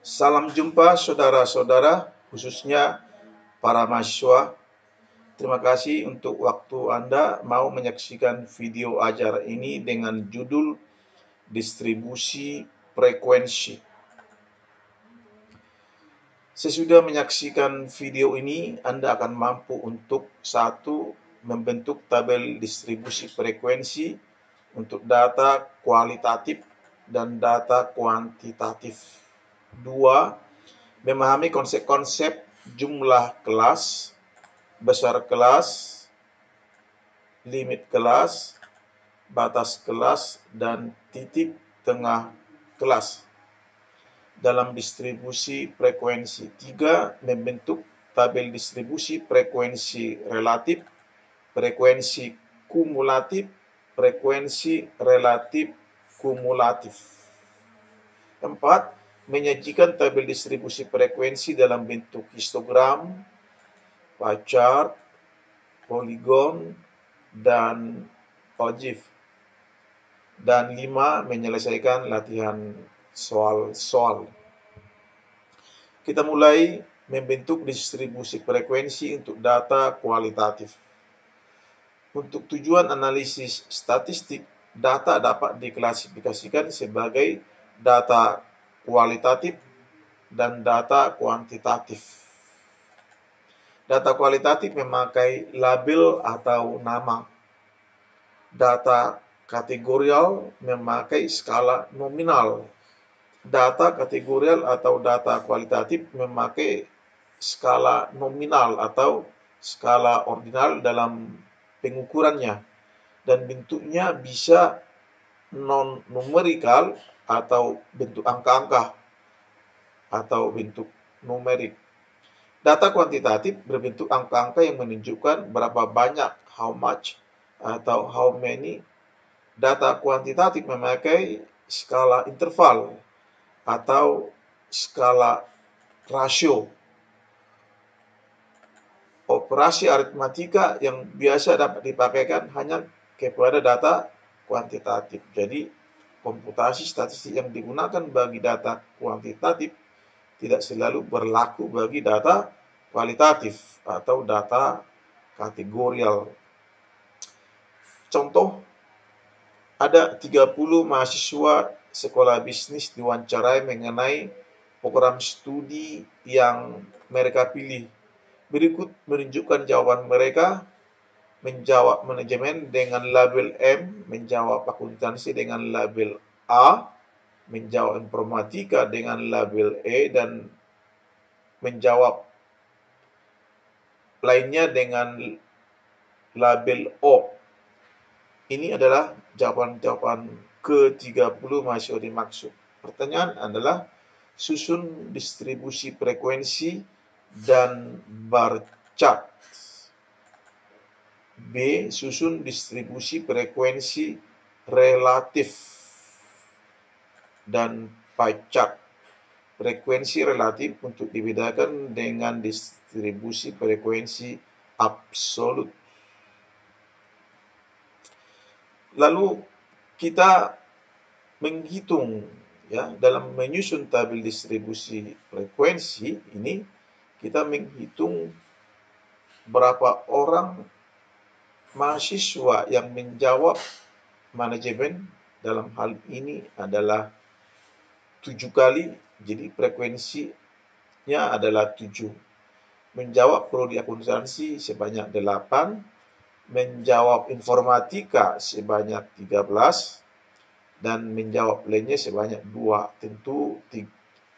Salam jumpa saudara-saudara, khususnya para mahasiswa. Terima kasih untuk waktu Anda mau menyaksikan video ajar ini dengan judul distribusi frekuensi. Sesudah menyaksikan video ini, Anda akan mampu untuk satu, membentuk tabel distribusi frekuensi untuk data kualitatif dan data kuantitatif. Dua, memahami konsep-konsep jumlah kelas, besar kelas, limit kelas, batas kelas, dan titik tengah kelas dalam distribusi frekuensi. Tiga, membentuk tabel distribusi frekuensi relatif, frekuensi kumulatif, frekuensi relatif kumulatif. Empat, menyajikan tabel distribusi frekuensi dalam bentuk histogram, pie chart, poligon, dan ogive. Dan lima, menyelesaikan latihan soal-soal. Kita mulai membentuk distribusi frekuensi untuk data kualitatif. Untuk tujuan analisis statistik, data dapat diklasifikasikan sebagai data kualitatif dan data kuantitatif. Data kualitatif memakai label atau nama. Data kategorial memakai skala nominal. Data kategorial atau data kualitatif memakai skala nominal atau skala ordinal dalam pengukurannya, dan bentuknya bisa non-numerikal atau bentuk angka-angka atau bentuk numerik. Data kuantitatif berbentuk angka-angka yang menunjukkan berapa banyak, how much, atau how many. Data kuantitatif memakai skala interval atau skala rasio. Operasi aritmatika yang biasa dapat dipakaikan hanya kepada data kuantitatif. Jadi, komputasi statistik yang digunakan bagi data kuantitatif tidak selalu berlaku bagi data kualitatif atau data kategorial. Contoh, ada 30 mahasiswa sekolah bisnis diwawancarai mengenai program studi yang mereka pilih. Berikut menunjukkan jawaban mereka: menjawab manajemen dengan label M, menjawab akuntansi dengan label A, menjawab informatika dengan label E, dan menjawab lainnya dengan label O. Ini adalah jawaban-jawaban ke-30 mahasiswa dimaksud. Pertanyaan adalah, susun distribusi frekuensi dan bar chart. B. Susun distribusi frekuensi relatif dan pie chart. Frekuensi relatif untuk dibedakan dengan distribusi frekuensi absolut. Lalu kita menghitung, ya, dalam menyusun tabel distribusi frekuensi ini kita menghitung berapa orang mahasiswa yang menjawab manajemen. Dalam hal ini adalah 7 kali, jadi frekuensinya adalah 7. Menjawab prodi akuntansi sebanyak 8, menjawab informatika sebanyak 13, dan menjawab lainnya sebanyak 2. Tentu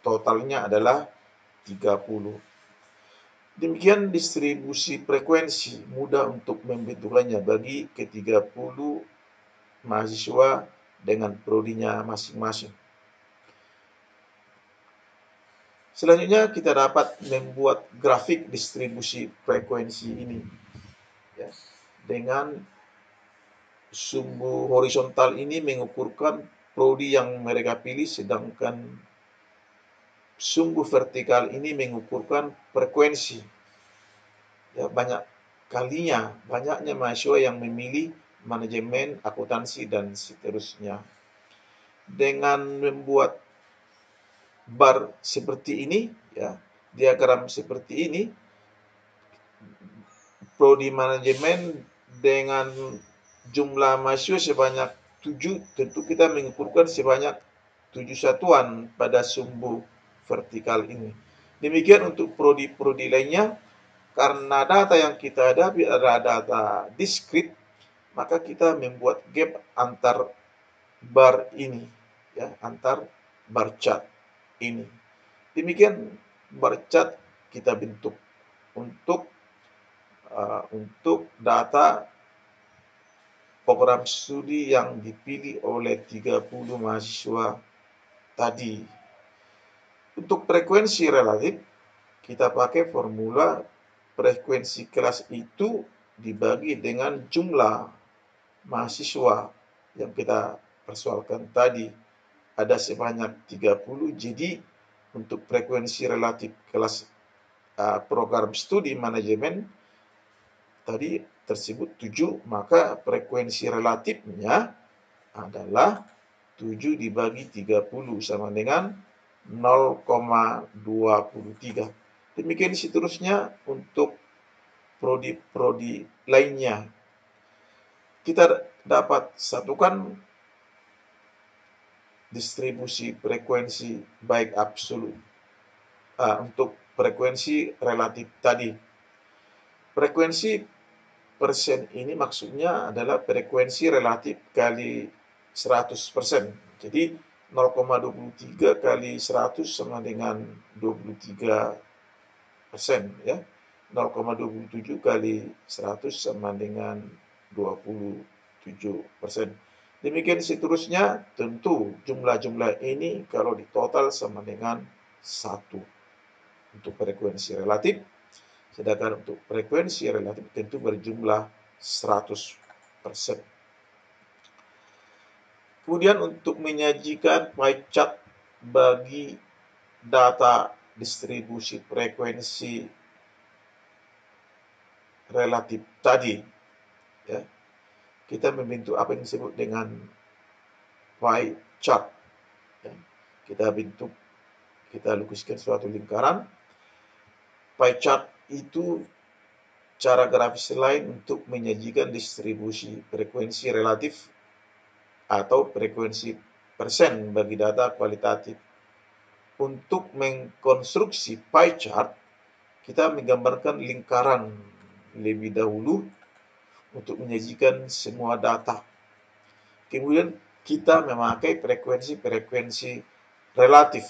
totalnya adalah 30. Demikian distribusi frekuensi, mudah untuk membentukannya bagi ke-30 mahasiswa dengan prodinya masing-masing. Selanjutnya kita dapat membuat grafik distribusi frekuensi ini, ya, dengan sumbu horizontal ini mengukurkan prodi yang mereka pilih, sedangkan sumbu vertikal ini mengukurkan frekuensi. Ya, banyaknya mahasiswa yang memilih manajemen, akuntansi, dan seterusnya. Dengan membuat bar seperti ini, ya, diagram seperti ini, prodi manajemen dengan jumlah mahasiswa sebanyak 7, tentu kita mengukurkan sebanyak 7 satuan pada sumbu vertikal ini. Demikian untuk prodi-prodi lainnya, karena data yang kita hadapi adalah data diskrit, maka kita membuat gap antar bar ini, ya, antar bar chart ini. Demikian bar chart kita bentuk untuk data program studi yang dipilih oleh 30 mahasiswa tadi. Untuk frekuensi relatif, kita pakai formula frekuensi kelas itu dibagi dengan jumlah mahasiswa yang kita persoalkan tadi. Ada sebanyak 30, jadi untuk frekuensi relatif kelas program studi manajemen tadi tersebut 7, maka frekuensi relatifnya adalah 7 dibagi 30 sama dengan 0,23. Demikian seterusnya untuk prodi-prodi lainnya. Kita dapat satukan distribusi frekuensi baik absolut untuk frekuensi relatif tadi. Frekuensi persen ini maksudnya adalah frekuensi relatif kali 100%. Jadi 0,23 kali 100 sama dengan 23%, ya. 0,27 kali 100 sama dengan 27%. Demikian seterusnya, tentu jumlah-jumlah ini kalau ditotal sama dengan 1 untuk frekuensi relatif. Sedangkan untuk frekuensi relatif tentu berjumlah 100%. Kemudian untuk menyajikan pie chart bagi data distribusi frekuensi relatif tadi, ya, kita membentuk apa yang disebut dengan pie chart. Ya. Kita lukiskan suatu lingkaran. Pie chart itu cara grafis lain untuk menyajikan distribusi frekuensi relatif atau frekuensi persen bagi data kualitatif. Untuk mengkonstruksi pie chart, kita menggambarkan lingkaran lebih dahulu untuk menyajikan semua data. Kemudian kita memakai frekuensi-frekuensi relatif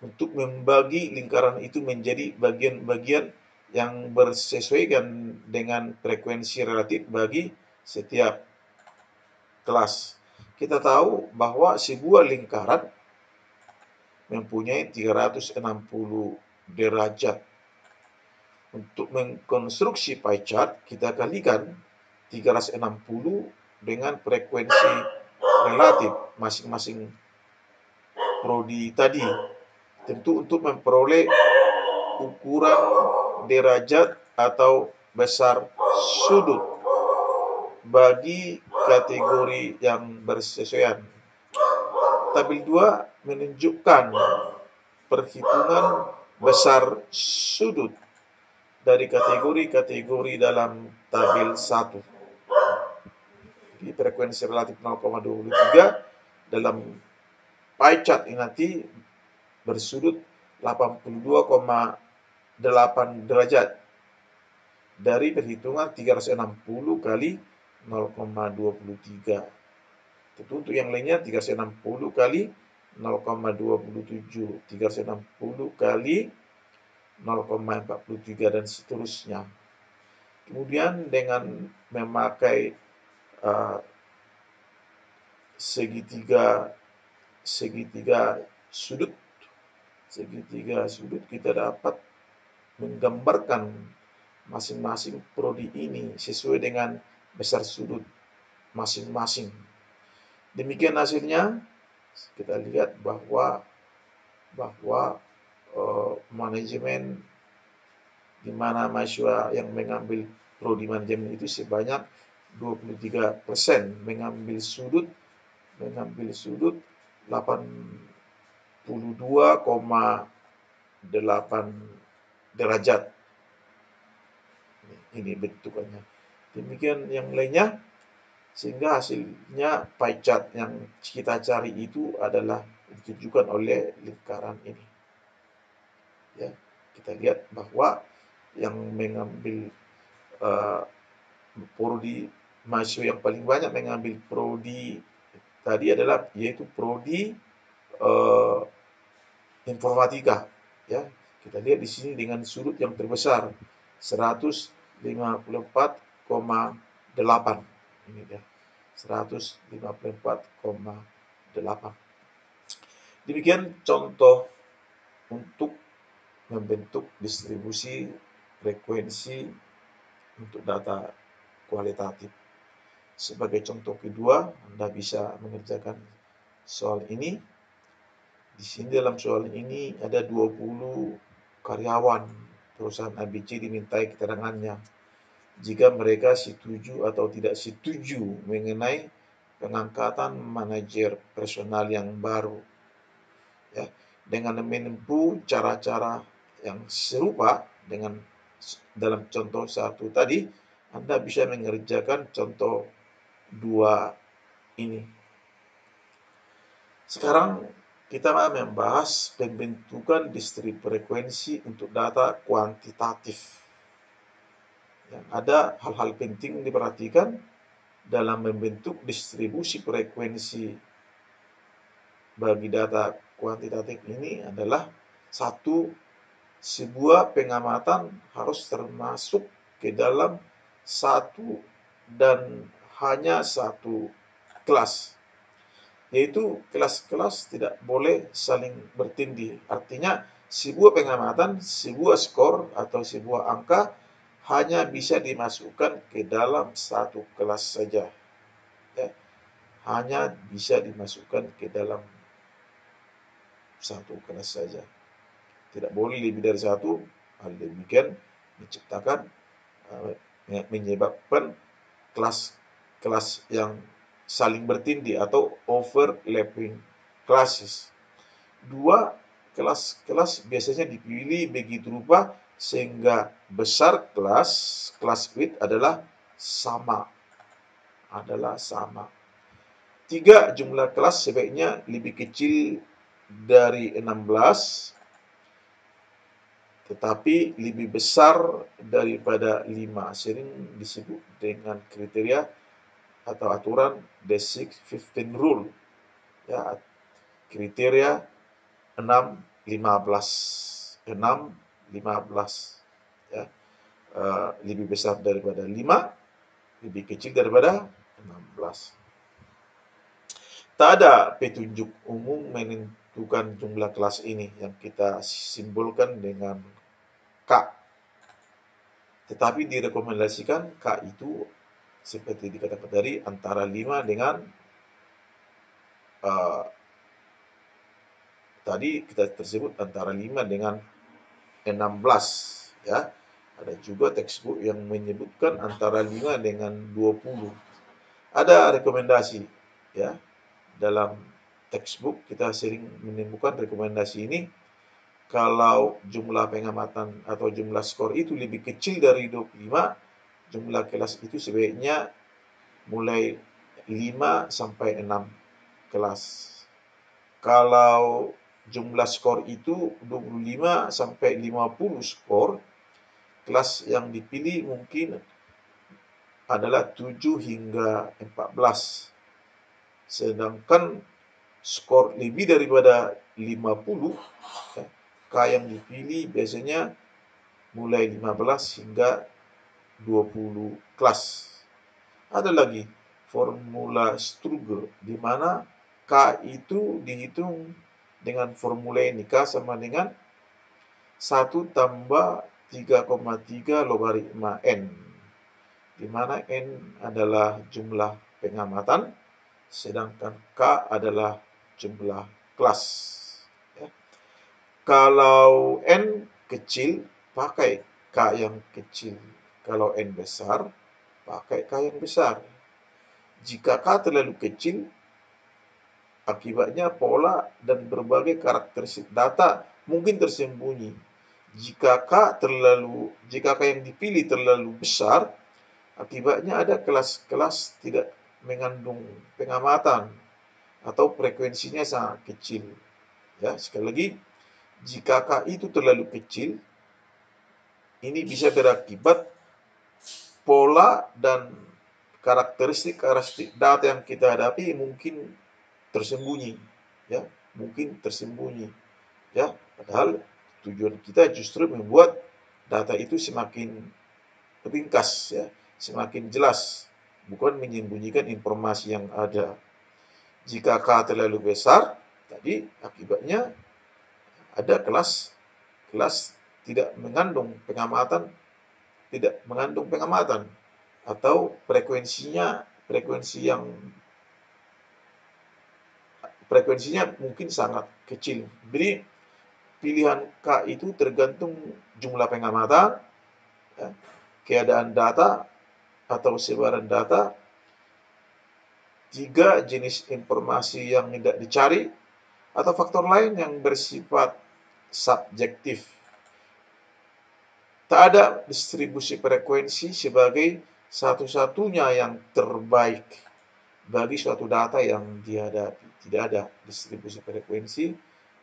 untuk membagi lingkaran itu menjadi bagian-bagian yang bersesuaian dengan frekuensi relatif bagi setiap kelas. Kita tahu bahwa sebuah lingkaran mempunyai 360 derajat. Untuk mengkonstruksi pie chart, kita kalikan 360 dengan frekuensi relatif masing-masing prodi tadi. Tentu untuk memperoleh ukuran derajat atau besar sudut bagi kategori yang bersesuaian. Tabel 2 menunjukkan perhitungan besar sudut dari kategori-kategori dalam tabel 1. Jadi frekuensi relatif 0,23 dalam pie chart ini nanti bersudut 82,8 derajat dari perhitungan 360 kali 0,23. Tentu untuk yang lainnya 360 kali 0,27, 360 kali 0,43 dan seterusnya. Kemudian dengan memakai segitiga sudut kita dapat menggambarkan masing-masing prodi ini sesuai dengan besar sudut masing-masing. Demikian hasilnya. Kita lihat bahwa manajemen di mana mahasiswa yang mengambil prodi manajemen itu sebanyak 23%, mengambil sudut 8 42,8 derajat. Ini bentukannya. Demikian yang lainnya, sehingga hasilnya pie chart yang kita cari itu adalah ditunjukkan oleh lingkaran ini. Ya, kita lihat bahwa yang mengambil prodi mahasiswa yang paling banyak mengambil prodi tadi adalah yaitu prodi informatika. Ya, kita lihat di sini dengan sudut yang terbesar 154,8. Ini dia. 154,8. Demikian contoh untuk membentuk distribusi frekuensi untuk data kualitatif. Sebagai contoh kedua, Anda bisa mengerjakan soal ini. Di sini dalam soal ini ada 20 karyawan perusahaan ABC dimintai keterangannya jika mereka setuju atau tidak setuju mengenai pengangkatan manajer personal yang baru. Ya, dengan menempuh cara-cara yang serupa dengan dalam contoh satu tadi, Anda bisa mengerjakan contoh dua ini. Sekarang kita membahas pembentukan distribusi frekuensi untuk data kuantitatif. Ya, ada hal-hal penting diperhatikan dalam membentuk distribusi frekuensi bagi data kuantitatif ini adalah satu, sebuah pengamatan harus termasuk ke dalam satu dan hanya satu kelas, yaitu kelas-kelas tidak boleh saling bertindih. Artinya sebuah pengamatan, sebuah skor atau sebuah angka hanya bisa dimasukkan ke dalam satu kelas saja. Ya, hanya bisa dimasukkan ke dalam satu kelas saja. Tidak boleh lebih dari satu. Hal demikian menyebabkan kelas-kelas yang saling bertindih atau overlapping classes. Dua, kelas-kelas biasanya dipilih begitu rupa sehingga besar kelas width adalah sama. Tiga, jumlah kelas sebaiknya lebih kecil dari 16 tetapi lebih besar daripada 5. Sering disebut dengan kriteria atau aturan the 6-15 rule. Ya, kriteria 6-15. Ya, lebih besar daripada 5, lebih kecil daripada 16. Tak ada petunjuk umum menentukan jumlah kelas ini yang kita simbolkan dengan K. Tetapi direkomendasikan K itu seperti dikatakan tadi antara 5 dengan tadi kita tersebut antara 5 dengan 16, ya. Ada juga textbook yang menyebutkan antara 5 dengan 20. Ada rekomendasi, ya. Dalam textbook kita sering menemukan rekomendasi ini kalau jumlah pengamatan atau jumlah skor itu lebih kecil dari 25, jumlah kelas itu sebaiknya mulai 5 sampai 6 kelas. Kalau jumlah skor itu 25 sampai 50 skor, kelas yang dipilih mungkin adalah 7 hingga 14. Sedangkan skor lebih daripada 50, K yang dipilih biasanya mulai 15 hingga 20 kelas. Ada lagi formula Struger di mana K itu dihitung dengan formula ini. K sama dengan 1 tambah 3,3 logaritma N, di mana N adalah jumlah pengamatan, sedangkan K adalah jumlah kelas. Ya. Kalau N kecil, pakai K yang kecil. Kalau N besar, pakai K yang besar. Jika K terlalu kecil, Akibatnya pola dan berbagai karakteristik data mungkin tersembunyi. Jika K yang dipilih terlalu besar, akibatnya ada kelas-kelas tidak mengandung pengamatan atau frekuensinya sangat kecil. Ya, sekali lagi, jika K itu terlalu kecil, ini bisa berakibat pola dan karakteristik data yang kita hadapi mungkin tersembunyi, ya, mungkin tersembunyi, ya. Padahal tujuan kita justru membuat data itu semakin ringkas, ya, semakin jelas, bukan menyembunyikan informasi yang ada. Jika K terlalu besar, tadi akibatnya ada kelas tidak mengandung pengamatan, atau frekuensinya mungkin sangat kecil. Jadi pilihan K itu tergantung jumlah pengamatan, ya, keadaan data atau sebaran data, 3 jenis informasi yang hendak dicari, atau faktor lain yang bersifat subjektif. Tak ada distribusi frekuensi sebagai satu-satunya yang terbaik bagi suatu data yang dihadapi. Tidak ada distribusi frekuensi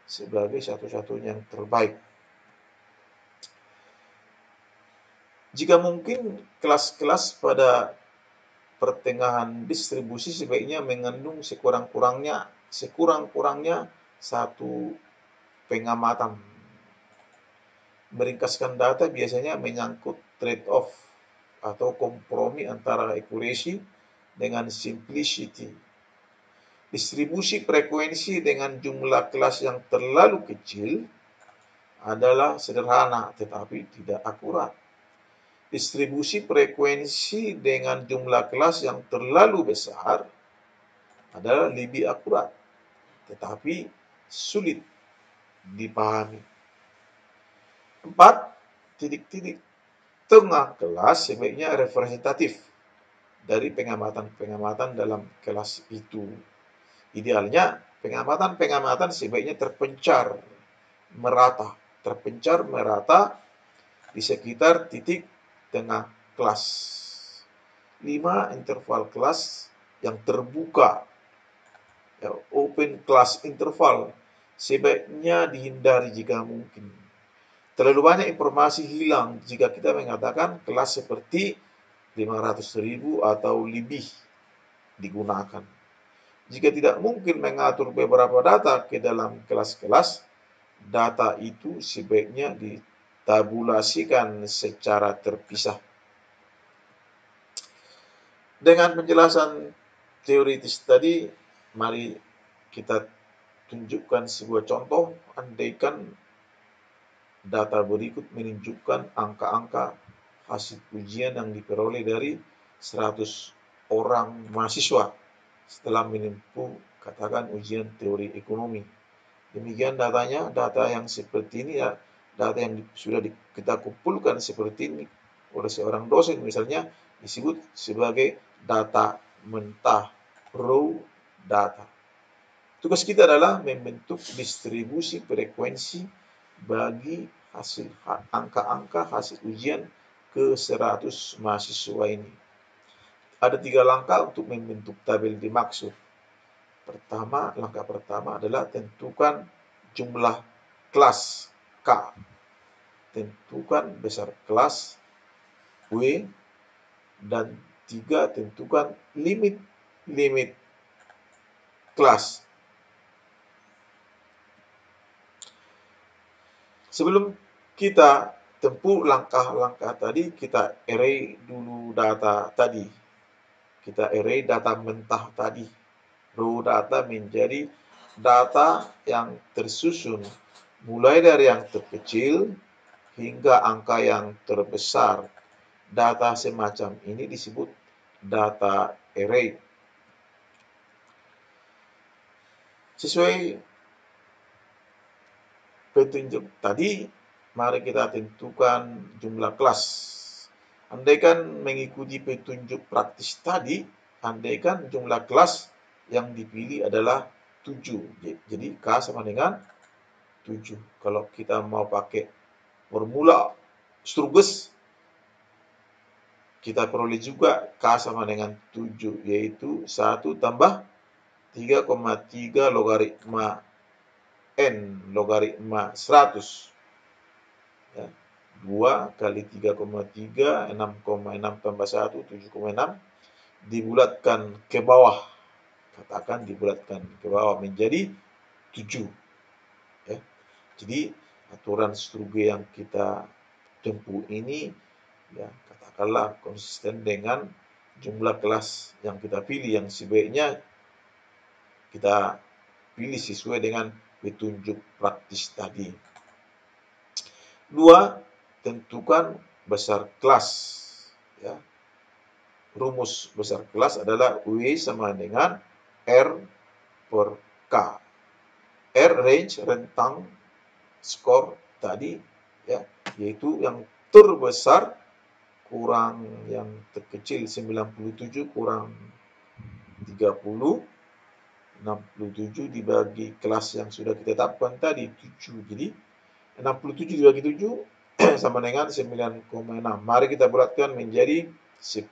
sebagai satu-satunya yang terbaik. Jika mungkin, kelas-kelas pada pertengahan distribusi sebaiknya mengandung sekurang-kurangnya satu pengamatan. Meringkaskan data biasanya menyangkut trade-off atau kompromi antara accuracy dengan simplicity. Distribusi frekuensi dengan jumlah kelas yang terlalu kecil adalah sederhana tetapi tidak akurat. Distribusi frekuensi dengan jumlah kelas yang terlalu besar adalah lebih akurat tetapi sulit dipahami. 4. Titik-titik tengah kelas sebaiknya representatif dari pengamatan-pengamatan dalam kelas itu. Idealnya, pengamatan-pengamatan sebaiknya terpencar merata di sekitar titik tengah kelas. 5. Interval kelas yang terbuka, ya, open class interval, sebaiknya dihindari jika mungkin. Terlalu banyak informasi hilang jika kita mengatakan kelas seperti 500.000 atau lebih digunakan. Jika tidak mungkin mengatur beberapa data ke dalam kelas-kelas, data itu sebaiknya ditabulasikan secara terpisah. Dengan penjelasan teoritis tadi, mari kita tunjukkan sebuah contoh. Andaikan data berikut menunjukkan angka-angka hasil ujian yang diperoleh dari 100 orang mahasiswa setelah menempuh, katakan, ujian teori ekonomi. Demikian datanya, data yang seperti ini, ya, data yang sudah kita kumpulkan seperti ini oleh seorang dosen misalnya, disebut sebagai data mentah, raw data. Tugas kita adalah membentuk distribusi frekuensi bagi hasil angka-angka hasil ujian ke 100 mahasiswa ini. Ada 3 langkah untuk membentuk tabel dimaksud. Langkah pertama adalah tentukan jumlah kelas K. Tentukan besar kelas W. Dan 3, tentukan limit kelas. Sebelum kita tempuh langkah-langkah tadi, kita array dulu data tadi. Kita array data mentah tadi. Raw data menjadi data yang tersusun mulai dari yang terkecil hingga angka yang terbesar. Data semacam ini disebut data array. Sesuai petunjuk tadi, mari kita tentukan jumlah kelas. Andaikan mengikuti petunjuk praktis tadi, andaikan jumlah kelas yang dipilih adalah 7. Jadi K sama dengan 7. Kalau kita mau pakai formula Sturges, kita peroleh juga K sama dengan 7, yaitu 1 tambah 3,3 logaritma N logaritma 100. Ya. 2 kali 3,3, 6,6 tambah 1, 7,6. Dibulatkan ke bawah. Katakan dibulatkan ke bawah menjadi 7. Ya. Jadi aturan Sturge yang kita tempuh ini, ya katakanlah konsisten dengan jumlah kelas yang kita pilih, yang sebaiknya kita pilih sesuai dengan petunjuk praktis tadi. 2. Tentukan besar kelas. Ya. Rumus besar kelas adalah W sama dengan R per K. R range, rentang skor tadi, ya, yaitu yang terbesar kurang yang terkecil 97 kurang 30, 67 dibagi kelas yang sudah kita tetapkan tadi 7. Jadi 67 dibagi 7 sama dengan 9,6. Mari kita bulatkan menjadi 10.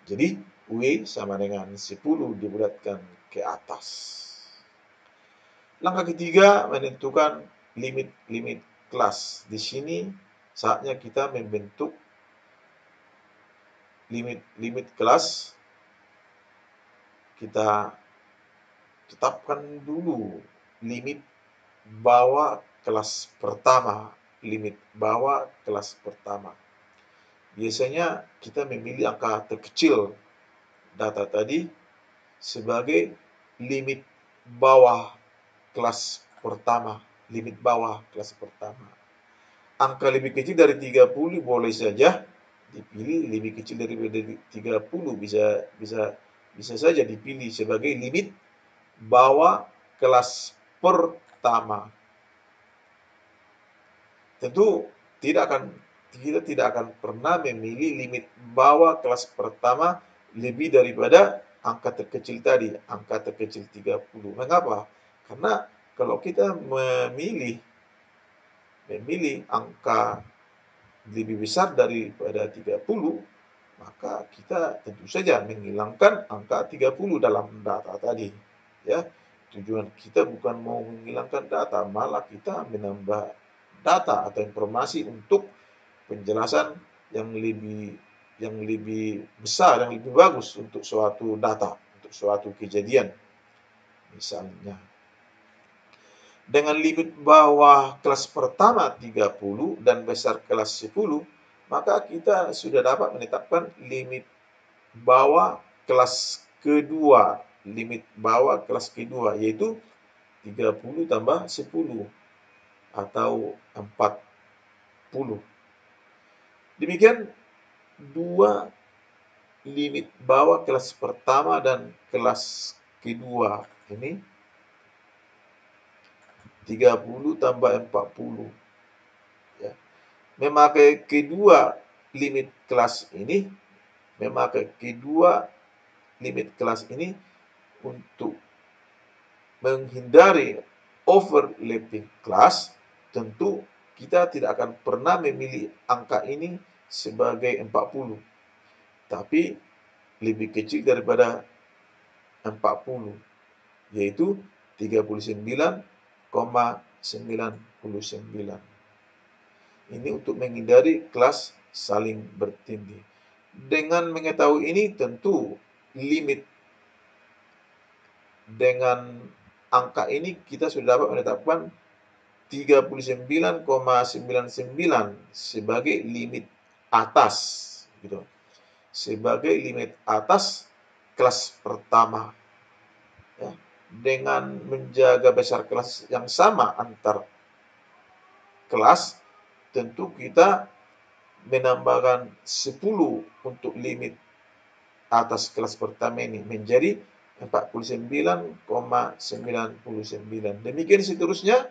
Jadi W sama dengan 10 dibulatkan ke atas. Langkah ketiga, menentukan limit kelas. Di sini saatnya kita membentuk limit kelas. Kita tetapkan dulu limit bawah kelas pertama. Limit bawah kelas pertama. Biasanya kita memilih angka terkecil data tadi sebagai limit bawah kelas pertama. Limit bawah kelas pertama. Angka lebih kecil dari 30 boleh saja dipilih, lebih kecil dari 30 bisa saja dipilih sebagai limit bawah kelas pertama. Tentu kita tidak akan pernah memilih limit bawah kelas pertama lebih daripada angka terkecil tadi, angka terkecil 30. Mengapa? Karena kalau kita memilih angka lebih besar daripada 30, maka kita tentu saja menghilangkan angka 30 dalam data tadi. Ya, tujuan kita bukan mau menghilangkan data, malah kita menambah data atau informasi untuk penjelasan yang lebih besar, yang lebih bagus untuk suatu data, untuk suatu kejadian. Misalnya, dengan limit bawah kelas pertama 30 dan besar kelas 10, maka kita sudah dapat menetapkan limit bawah kelas kedua. Limit bawah kelas kedua yaitu 30 tambah 10 atau 40. Demikian dua limit bawah kelas pertama dan kelas kedua ini 30 tambah 40. Ya. Memakai kedua limit kelas ini untuk menghindari overlapping kelas, tentu kita tidak akan pernah memilih angka ini sebagai 40, tapi lebih kecil daripada 40, yaitu 39,99. Ini untuk menghindari kelas saling bertindih. Dengan mengetahui ini, tentu limit dengan angka ini kita sudah dapat menetapkan 39,99 sebagai limit atas, gitu. Sebagai limit atas kelas pertama. Ya. Dengan menjaga besar kelas yang sama antar kelas, tentu kita menambahkan 10 untuk limit atas kelas pertama ini menjadi 49,99. Demikian seterusnya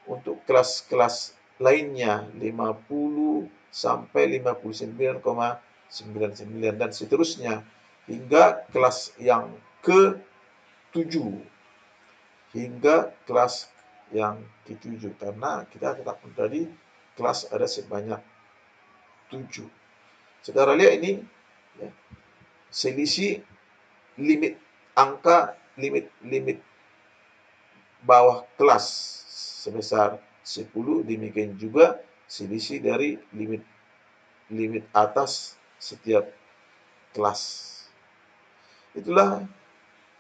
untuk kelas-kelas lainnya 50 sampai 59,99 dan seterusnya hingga kelas yang ke 7 hingga kelas yang ke-7, karena kita tetapkan tadi kelas ada sebanyak 7. Saudara lihat ini ya, selisih limit angka limit bawah kelas sebesar 10, demikian juga selisih dari limit atas setiap kelas. Itulah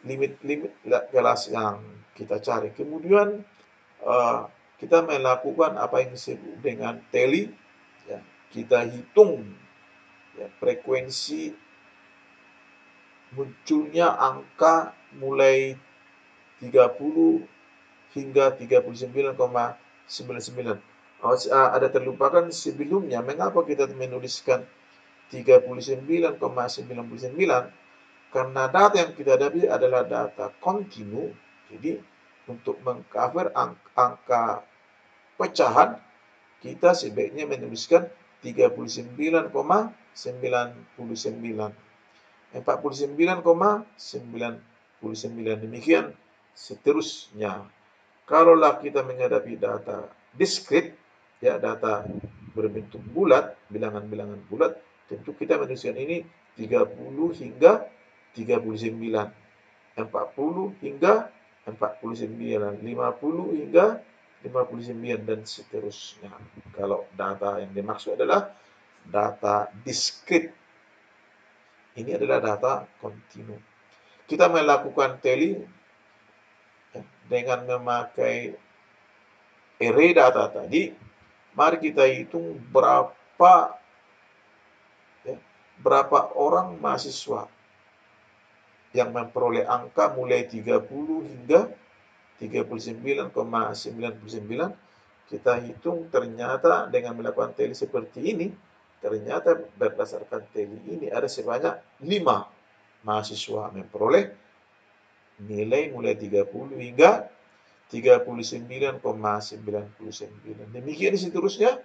limit kelas yang kita cari. Kemudian kita melakukan apa yang disebut dengan tally, ya. Kita hitung ya, frekuensi munculnya angka mulai 30 hingga 39,99. Ada terlupakan sebelumnya, mengapa kita menuliskan 39,99? Karena data yang kita dapat adalah data kontinu. Jadi untuk mengcover angka pecahan, kita sebaiknya menuliskan 39,99, 49,99, demikian seterusnya. Kalaulah kita menghadapi data diskrit, ya, data berbentuk bulat, bilangan-bilangan bulat, tentu kita menuliskan ini 30 hingga 39, 40 hingga 49, 50 hingga 59, dan seterusnya. Kalau data yang dimaksud adalah data diskrit, ini adalah data kontinu. Kita melakukan tally ya, dengan memakai array data tadi. Mari kita hitung berapa orang mahasiswa yang memperoleh angka mulai 30 hingga 39,99. Kita hitung, ternyata dengan melakukan tally seperti ini, ternyata berdasarkan tally ini ada sebanyak 5 mahasiswa memperoleh nilai mulai 30 hingga 39,99. Demikian seterusnya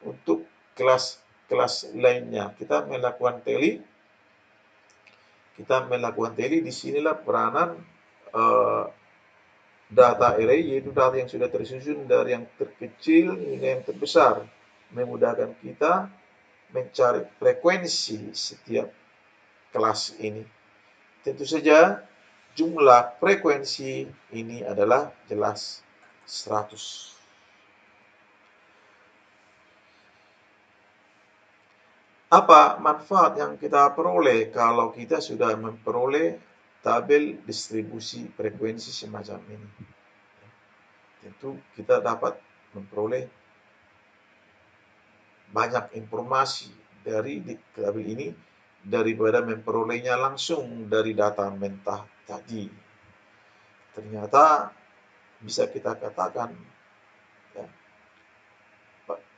untuk kelas lainnya. Kita melakukan tally. Disinilah peranan data array, yaitu data yang sudah tersusun dari yang terkecil hingga yang terbesar, memudahkan kita mencari frekuensi setiap kelas ini. Tentu saja jumlah frekuensi ini adalah jelas 100. Apa manfaat yang kita peroleh kalau kita sudah memperoleh tabel distribusi frekuensi semacam ini? Tentu kita dapat memperoleh banyak informasi dari tabel ini daripada memperolehnya langsung dari data mentah tadi. Ternyata bisa kita katakan ya,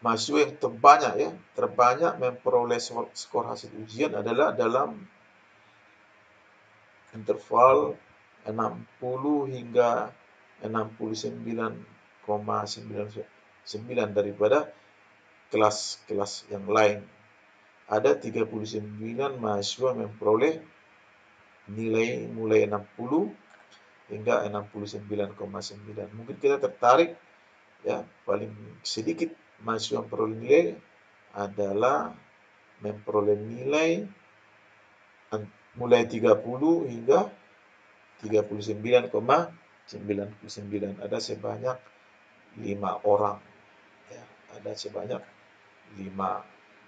mahasiswa yang terbanyak memperoleh skor hasil ujian adalah dalam interval 60 hingga 69,99 daripada kelas-kelas yang lain. Ada 39 mahasiswa memperoleh nilai mulai 60 hingga 69,9. Mungkin kita tertarik ya, paling sedikit mahasiswa memperoleh nilai adalah memperoleh nilai mulai 30 hingga 39,99. Ada sebanyak 5 orang ya, ada sebanyak 5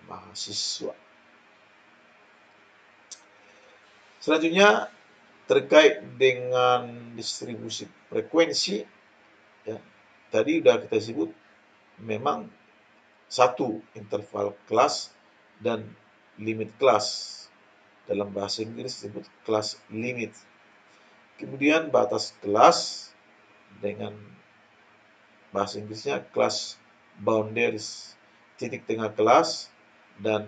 mahasiswa. Selanjutnya terkait dengan distribusi frekuensi ya, tadi sudah kita sebut memang satu interval kelas dan limit kelas. Dalam bahasa Inggris disebut kelas limit. Kemudian batas kelas dengan bahasa Inggrisnya kelas boundaries, titik tengah kelas dan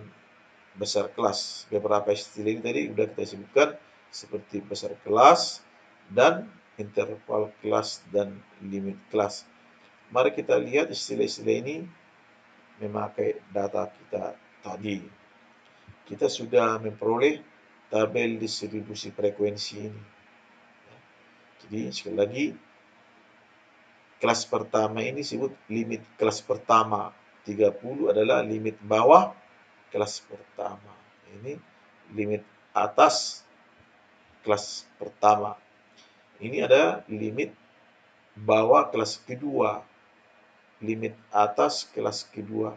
besar kelas. Beberapa istilah ini tadi sudah kita sebutkan seperti besar kelas dan interval kelas dan limit kelas. Mari kita lihat istilah-istilah ini memakai data kita tadi. Kita sudah memperoleh tabel distribusi frekuensi ini. Jadi sekali lagi, kelas pertama ini disebut limit kelas pertama. 30 adalah limit bawah kelas pertama. Ini limit atas kelas pertama. Ini ada limit bawah kelas kedua, limit atas kelas kedua.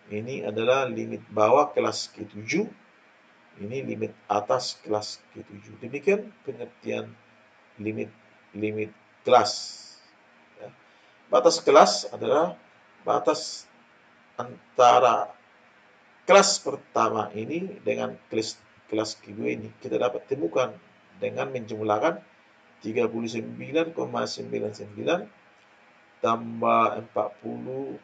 Ini adalah limit bawah kelas ke-7, ini limit atas kelas ke-7. Demikian pengertian limit kelas. Ya. Batas kelas adalah batas antara kelas pertama ini dengan kelas kedua ini. Kita dapat temukan dengan menjumlahkan 39,99 tambah 40,00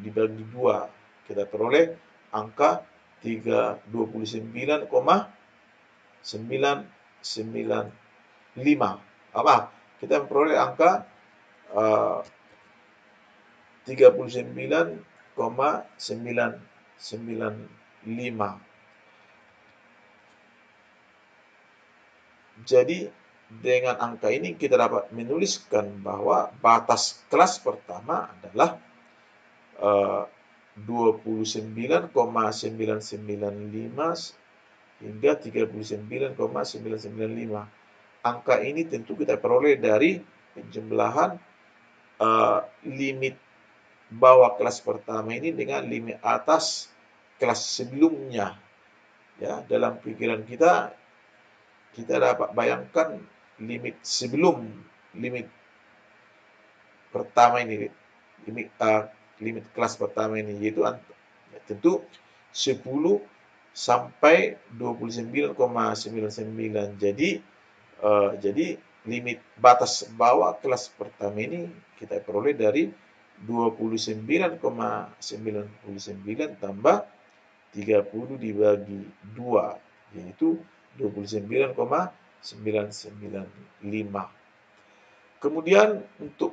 dibagi 2. Kita peroleh angka 29,995. Kita memperoleh angka 39,995. Jadi dengan angka ini kita dapat menuliskan bahwa batas kelas pertama adalah 29,995 hingga 39,995. Angka ini tentu kita peroleh dari penjumlahan limit bawah kelas pertama ini dengan limit atas kelas sebelumnya. Ya, dalam pikiran kita dapat bayangkan limit sebelum limit pertama ini, limit kelas pertama ini, yaitu tentu 10 sampai 29,99. Jadi limit batas bawah kelas pertama ini kita peroleh dari 29,99 tambah 30 dibagi 2, yaitu 29,995. Kemudian untuk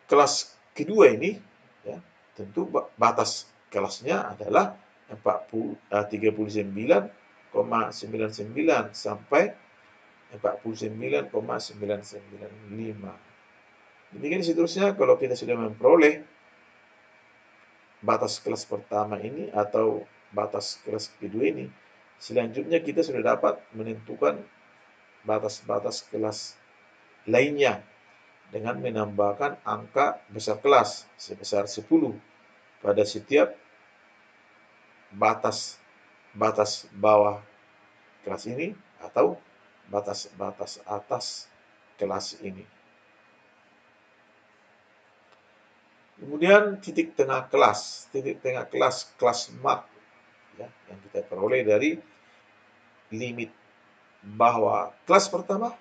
kelas kedua ini, ya, tentu batas kelasnya adalah 39,99 sampai 49,995. Demikian seterusnya, kalau kita sudah memperoleh batas kelas pertama ini atau batas kelas kedua ini, selanjutnya kita sudah dapat menentukan batas-batas kelas lainnya dengan menambahkan angka besar kelas sebesar 10 pada setiap batas bawah kelas ini atau batas atas kelas ini. Kemudian titik tengah kelas kelas mark, ya, yang kita peroleh dari limit bawah kelas pertama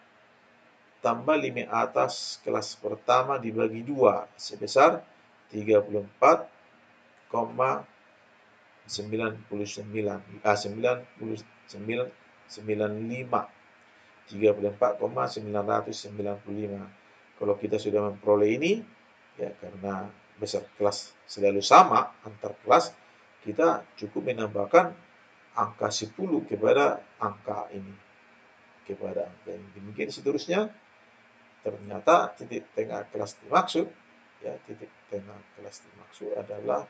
tambah limit atas kelas pertama dibagi 2 sebesar 34,995. Kalau kita sudah memperoleh ini, ya, karena besar kelas selalu sama antar kelas, kita cukup menambahkan angka 10 kepada angka ini. Demikian seterusnya. Ternyata titik tengah kelas dimaksud, ya, titik tengah kelas dimaksud adalah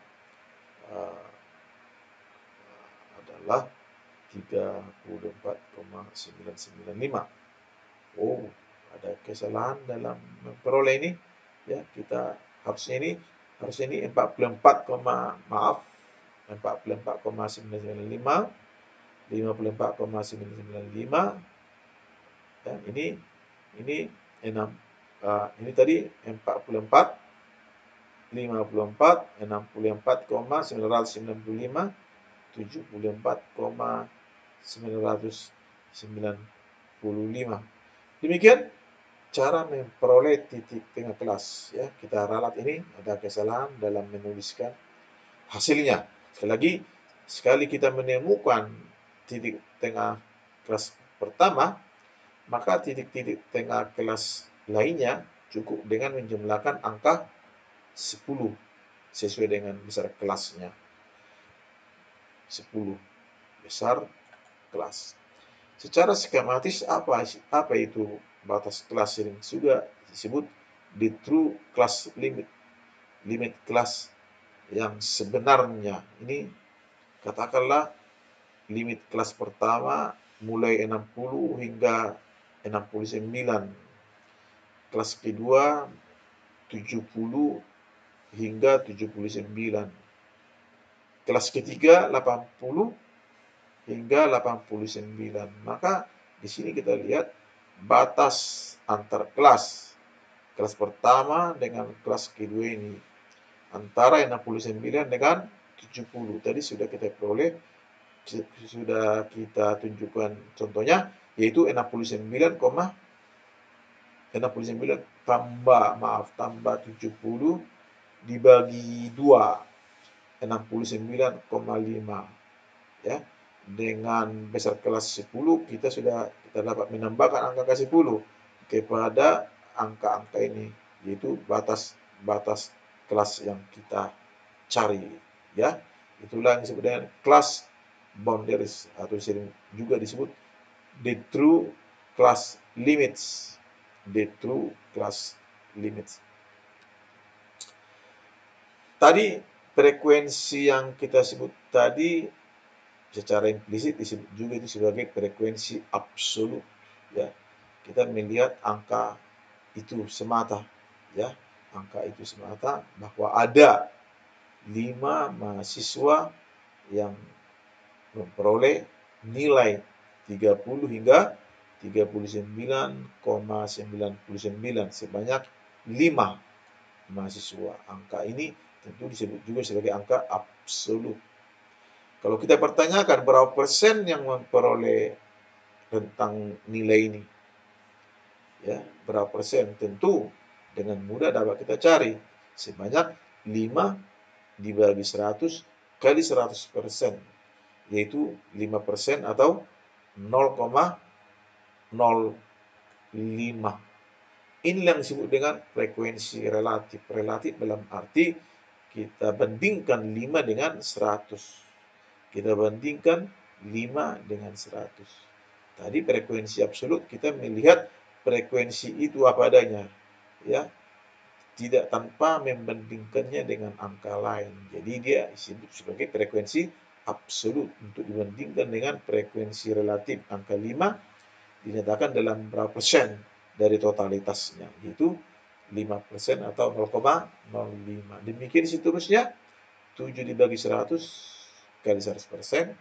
34,995. Oh, ada kesalahan dalam memperoleh ini, ya. Kita harusnya ini 44,995, 54,995, dan ini 6, ini tadi 44, 54, 64,995, 74,995. Demikian cara memperoleh titik tengah kelas, ya. Kita ralat ini ada kesalahan dalam menuliskan hasilnya. Sekali kita menemukan titik tengah kelas pertama, maka titik-titik tengah kelas lainnya cukup dengan menjumlahkan angka 10 sesuai dengan besar kelasnya. 10 besar kelas. Secara skematis apa itu batas kelas ini? Sudah disebut di true class limit, limit kelas yang sebenarnya. Ini katakanlah limit kelas pertama mulai 60 hingga 69. Kelas kedua 70 hingga 79. Kelas ketiga 80 hingga 89. Maka di sini kita lihat batas antar kelas. Kelas pertama dengan kelas kedua ini antara 69 dengan 70. Tadi sudah kita peroleh, sudah kita tunjukkan contohnya, yaitu 69 tambah 70 dibagi 2, 69,5, ya. Dengan besar kelas 10 kita dapat menambahkan angka ke 10 kepada angka-angka ini, yaitu batas kelas yang kita cari, ya. Itulah yang disebut dengan class boundaries, atau juga disebut the true class limits. The true class limits. Tadi frekuensi yang kita sebut tadi secara implisit disebut juga itu sebagai frekuensi absolut, ya. Kita melihat angka itu semata, ya. Angka itu semata bahwa ada 5 mahasiswa yang memperoleh nilai 30 hingga 39,99, sebanyak 5 mahasiswa. Angka ini tentu disebut juga sebagai angka absolut. Kalau kita pertanyakan berapa persen yang memperoleh tentang nilai ini, ya, berapa persen, tentu dengan mudah dapat kita cari. Sebanyak 5 dibagi 100 kali 100%, yaitu 5% atau 0,05. Ini yang disebut dengan frekuensi relatif. Relatif dalam arti kita bandingkan 5 dengan 100. Kita bandingkan 5 dengan 100. Tadi frekuensi absolut kita melihat frekuensi itu apa adanya, ya. Tidak tanpa membandingkannya dengan angka lain. Jadi dia disebut sebagai frekuensi absolut untuk dibandingkan dengan frekuensi relatif. Angka 5 dinyatakan dalam berapa persen dari totalitasnya, yaitu 5% atau 0,05. Demikian seterusnya, 7 dibagi 100 kali 100%,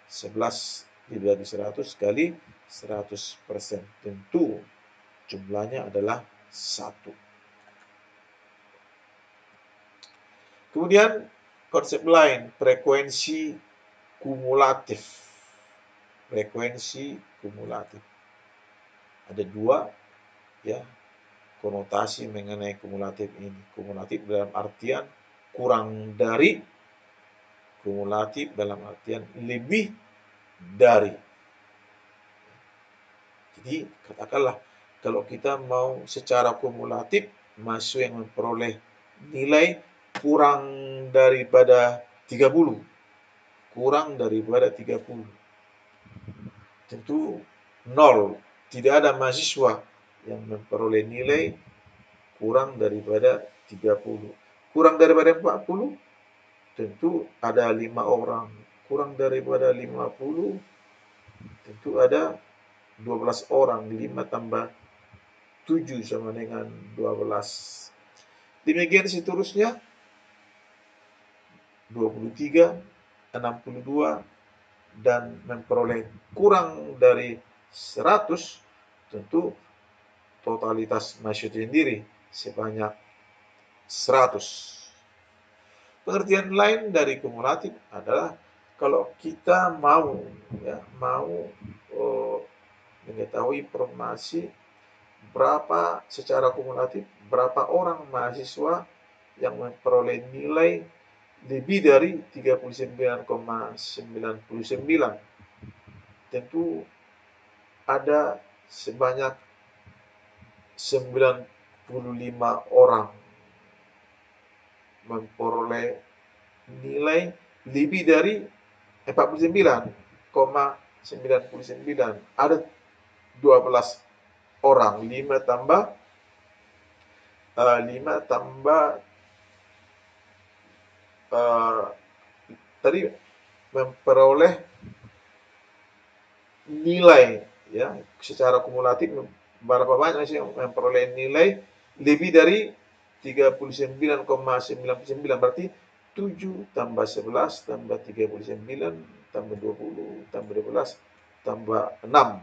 11 dibagi 100 kali 100%. Tentu jumlahnya adalah 1. Kemudian konsep lain, frekuensi kumulatif. Frekuensi kumulatif. Ada 2, ya, konotasi mengenai kumulatif ini. Kumulatif dalam artian kurang dari, kumulatif dalam artian lebih dari. Jadi katakanlah kalau kita mau secara kumulatif mahasiswa yang memperoleh nilai kurang daripada 30, kurang daripada 30, tentu 0. Tidak ada mahasiswa yang memperoleh nilai kurang daripada 30. Kurang daripada 40, tentu ada 5 orang. Kurang daripada 50, tentu ada 12 orang. 5 tambah 7 sama dengan 12. Demikian seterusnya, 23, 62, dan memperoleh kurang dari 100, tentu totalitas mahasiswa sendiri sebanyak 100. Pengertian lain dari kumulatif adalah kalau kita mau mengetahui informasi berapa secara kumulatif berapa orang mahasiswa yang memperoleh nilai lebih dari 39,99, tentu ada sebanyak 95 orang memperoleh nilai lebih dari 49,99. 99. Ada 12 orang. 5 tambah 5 tambah tadi memperoleh nilai, ya, secara kumulatif berapa banyak sih yang memperoleh nilai lebih dari 39,99, berarti 7 tambah 11 tambah 39 tambah 20 tambah 12 tambah 6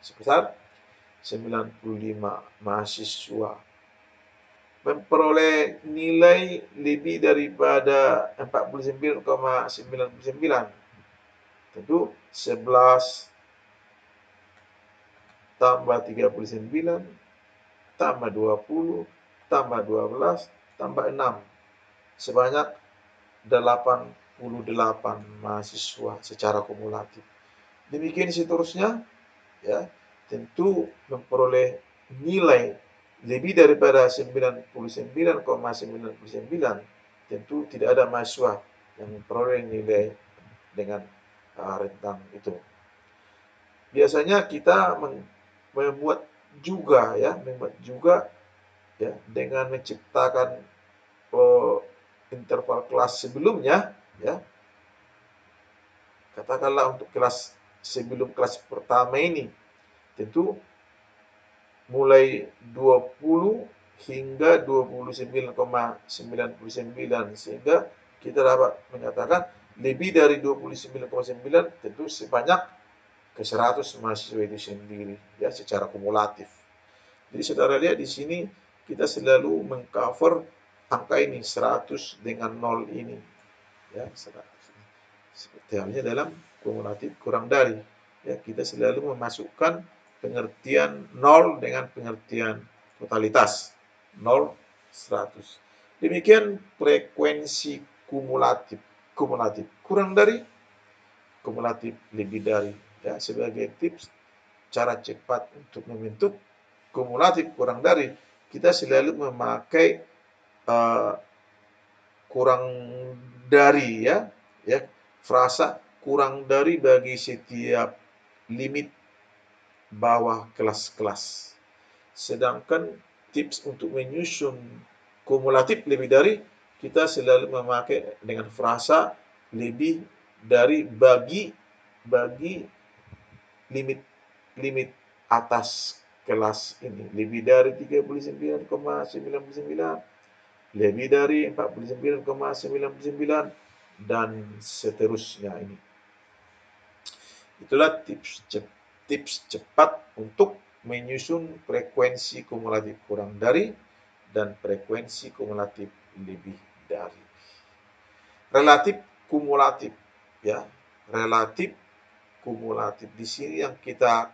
sebesar 95 mahasiswa memperoleh nilai lebih daripada 49,99. Tentu 11 tambah 39 tambah 20 tambah 12 tambah 6 sebanyak 88 mahasiswa secara kumulatif. Demikian seterusnya, ya. Tentu memperoleh nilai lebih daripada 99,99, tentu tidak ada mahasiswa yang memperoleh nilai dengan rentang itu. Biasanya kita membuat juga ya dengan menciptakan interval kelas sebelumnya, ya. Katakanlah untuk kelas sebelum kelas pertama ini tentu mulai 20 hingga 29,99, sehingga kita dapat menyatakan lebih dari 29,9 tentu sebanyak ke 100 mahasiswa itu sendiri, ya, secara kumulatif. Jadi saudara lihat di sini kita selalu mengcover angka ini 100 dengan 0 ini, ya, 100. Seperti halnya dalam kumulatif kurang dari, ya, kita selalu memasukkan pengertian 0 dengan pengertian totalitas 0 100. Demikian frekuensi kumulatif kurang dari, kumulatif lebih dari, ya. Sebagai tips cara cepat untuk membentuk kumulatif kurang dari, kita selalu memakai kurang dari, ya, frasa kurang dari bagi setiap limit bawah kelas-kelas. Sedangkan tips untuk menyusun kumulatif lebih dari, kita selalu memakai dengan frasa lebih dari bagi limit atas kelas ini, lebih dari 39,99, lebih dari 49,99, dan seterusnya ini. Itulah tips cepat untuk menyusun frekuensi kumulatif kurang dari dan frekuensi kumulatif lebih dari. Relatif kumulatif, ya. Relatif kumulatif di sini yang kita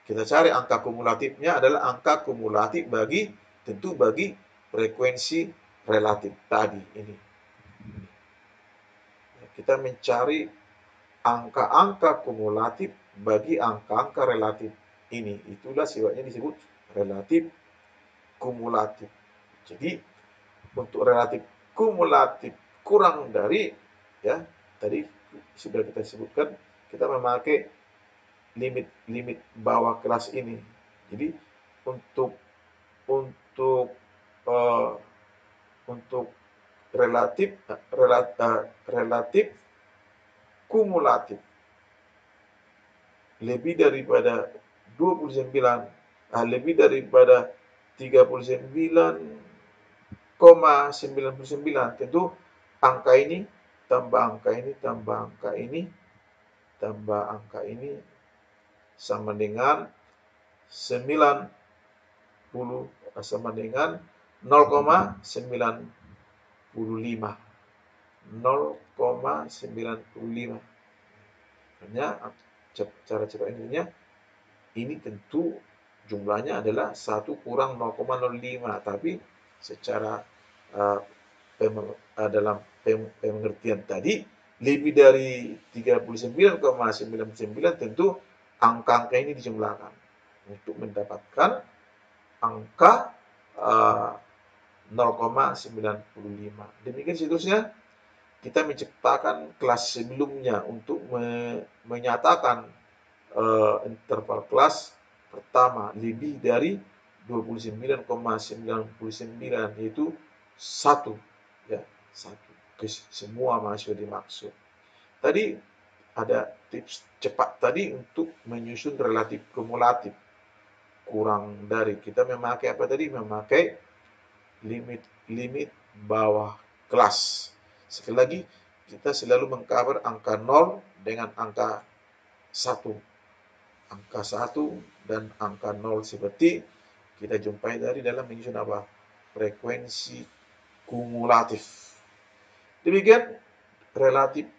cari angka kumulatifnya adalah angka kumulatif bagi frekuensi relatif tadi ini. Kita mencari angka-angka kumulatif bagi angka-angka relatif ini. Itulah sifatnya disebut relatif kumulatif. Jadi untuk relatif kumulatif kurang dari, ya, tadi sudah kita sebutkan, kita memakai limit bawah kelas ini. Jadi untuk relatif kumulatif lebih daripada 29, lebih daripada 39,99, tentu angka ini tambah angka ini tambah angka ini tambah angka ini sama dengan 90, sama dengan 0,95. 0,95. Hanya cara cepat intinya ini tentu jumlahnya adalah 1 kurang 0,05, tapi secara dalam pengertian tadi lebih dari 39,99 tentu angka-angka ini dijumlahkan untuk mendapatkan angka 0,95. Demikian seterusnya kita menciptakan kelas sebelumnya untuk menyatakan interval kelas pertama lebih dari 29,99, yaitu 1, ya, 1 ke semua mahasiswa dimaksud. Tadi ada tips cepat tadi untuk menyusun relatif kumulatif. Kurang dari, kita memakai apa tadi? Memakai limit bawah kelas. Sekali lagi, kita selalu mengcover angka 0 dengan angka 1. Angka 1 dan angka 0 seperti kita jumpai dari dalam menyusun apa? Frekuensi kumulatif. Demikian relatif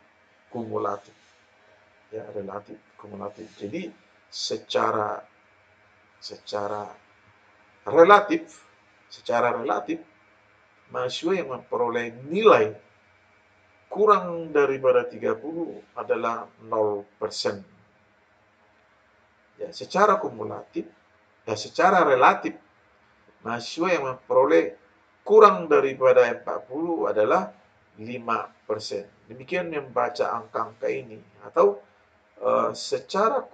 kumulatif. Ya, relatif kumulatif. Jadi secara relatif mahasiswa yang memperoleh nilai kurang daripada 30 adalah 0%. Ya, secara kumulatif, secara relatif mahasiswa yang memperoleh kurang daripada 40 adalah 5%. Demikian membaca angka-angka ini, atau secara